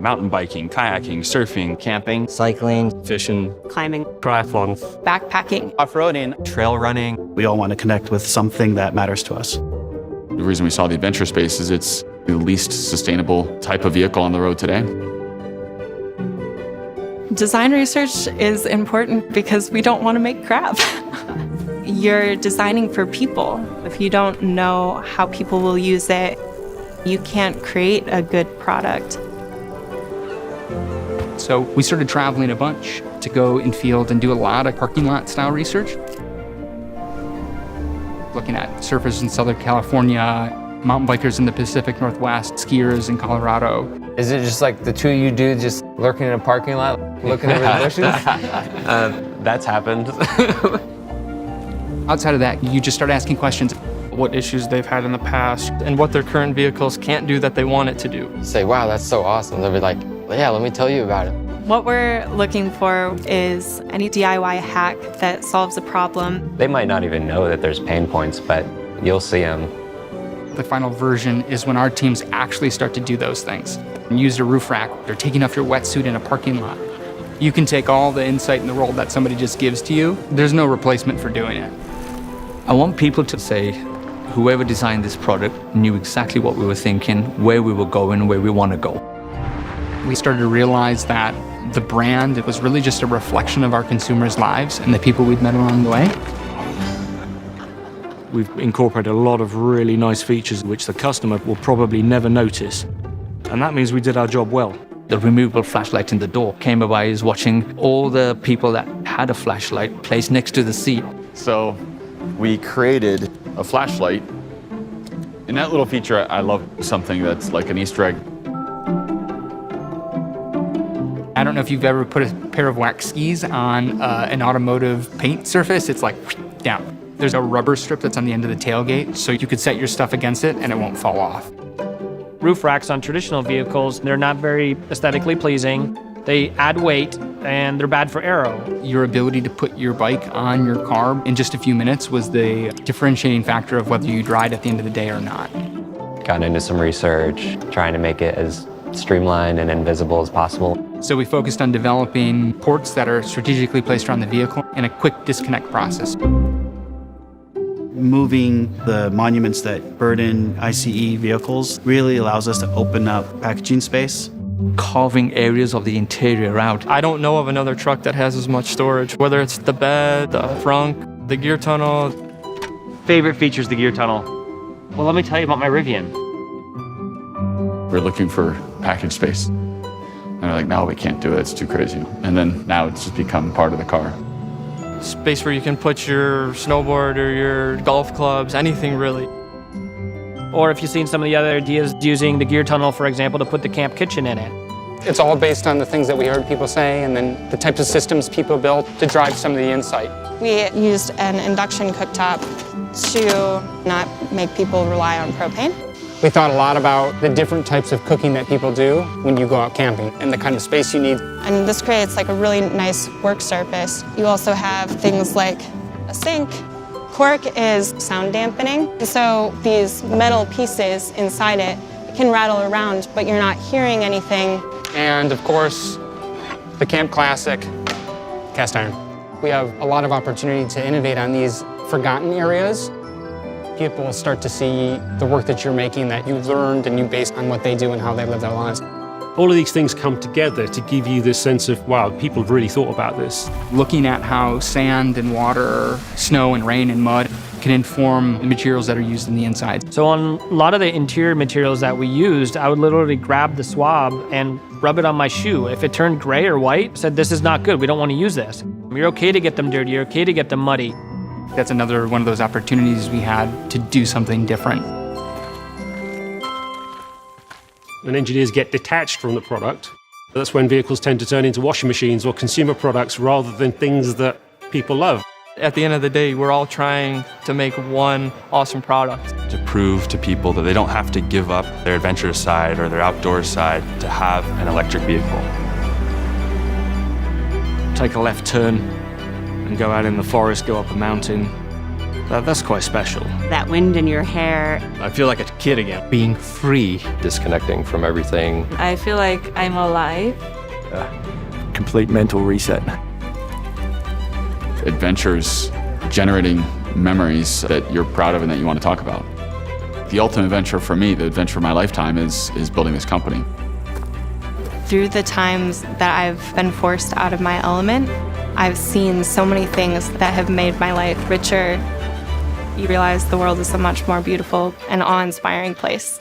mountain biking, kayaking, surfing, camping, cycling, fishing, climbing, triathlon, backpacking, off-roading, trail running. We all want to connect with something that matters to us. The reason we saw the adventure space is it's the least sustainable type of vehicle on the road today. Design research is important because we don't want to make crap. You're designing for people. If you don't know how people will use it, you can't create a good product. So we started traveling a bunch to go in field and do a lot of parking lot style research. Looking at surfers in Southern California, mountain bikers in the Pacific Northwest, skiers in Colorado. Is it just like the two of you dudes just lurking in a parking lot, looking over the bushes? That's happened. Outside of that, you just start asking questions. What issues they've had in the past and what their current vehicles can't do that they want it to do. Say, wow, that's so awesome. They'll be like, yeah, let me tell you about it. What we're looking for is any DIY hack that solves a problem. They might not even know that there's pain points, but you'll see them. The final version is when our teams actually start to do those things. And use a roof rack, or taking off your wetsuit in a parking lot. You can take all the insight in the world that somebody just gives to you. There's no replacement for doing it. I want people to say, whoever designed this product knew exactly what we were thinking, where we were going, where we want to go. We started to realize that the brand, it was really just a reflection of our consumers' lives and the people we'd met along the way. We've incorporated a lot of really nice features which the customer will probably never notice. And that means we did our job well. The removable flashlight in the door came about is watching all the people that had a flashlight placed next to the seat. So we created a flashlight. In that little feature, I love something that's like an Easter egg. I don't know if you've ever put a pair of wax skis on an automotive paint surface. It's like down. There's a rubber strip that's on the end of the tailgate, so you could set your stuff against it and it won't fall off. Roof racks on traditional vehicles, they're not very aesthetically pleasing. They add weight and they're bad for aero. Your ability to put your bike on your car in just a few minutes was the differentiating factor of whether you'd ride at the end of the day or not. Got into some research, trying to make it as streamlined and invisible as possible. So we focused on developing ports that are strategically placed around the vehicle and a quick disconnect process. Moving the monuments that burden ICE vehicles really allows us to open up packaging space. Carving areas of the interior out. I don't know of another truck that has as much storage, whether it's the bed, the trunk, the gear tunnel. Favorite features, the gear tunnel. Well, let me tell you about my Rivian. We're looking for package space. And we're like, no, we can't do it, it's too crazy. And then now it's just become part of the car. Space where you can put your snowboard or your golf clubs, anything really. Or if you've seen some of the other ideas, using the gear tunnel, for example, to put the camp kitchen in it. It's all based on the things that we heard people say and then the types of systems people built to drive some of the insight. We used an induction cooktop to not make people rely on propane. We thought a lot about the different types of cooking that people do when you go out camping and the kind of space you need. And this creates like a really nice work surface. You also have things like a sink. Cork is sound dampening, so these metal pieces inside it can rattle around, but you're not hearing anything. And of course, the Camp Classic cast iron. We have a lot of opportunity to innovate on these forgotten areas. People will start to see the work that you're making that you learned and you based on what they do and how they live their lives. All of these things come together to give you this sense of, wow, people have really thought about this. Looking at how sand and water, snow and rain and mud can inform the materials that are used in the inside. So on a lot of the interior materials that we used, I would literally grab the swab and rub it on my shoe. If it turned gray or white, I said, this is not good, we don't want to use this. You're okay to get them dirty, you're okay to get them muddy. That's another one of those opportunities we had to do something different. When engineers get detached from the product, that's when vehicles tend to turn into washing machines or consumer products rather than things that people love. At the end of the day, we're all trying to make one awesome product. To prove to people that they don't have to give up their adventure side or their outdoor side to have an electric vehicle. Take a left turn and go out in the forest, go up a mountain. That's quite special. That wind in your hair. I feel like a kid again. Being free. Disconnecting from everything. I feel like I'm alive. Complete mental reset. Adventures, generating memories that you're proud of and that you want to talk about. The ultimate adventure for me, the adventure of my lifetime, is building this company. Through the times that I've been forced out of my element, I've seen so many things that have made my life richer. You realize the world is a much more beautiful and awe-inspiring place.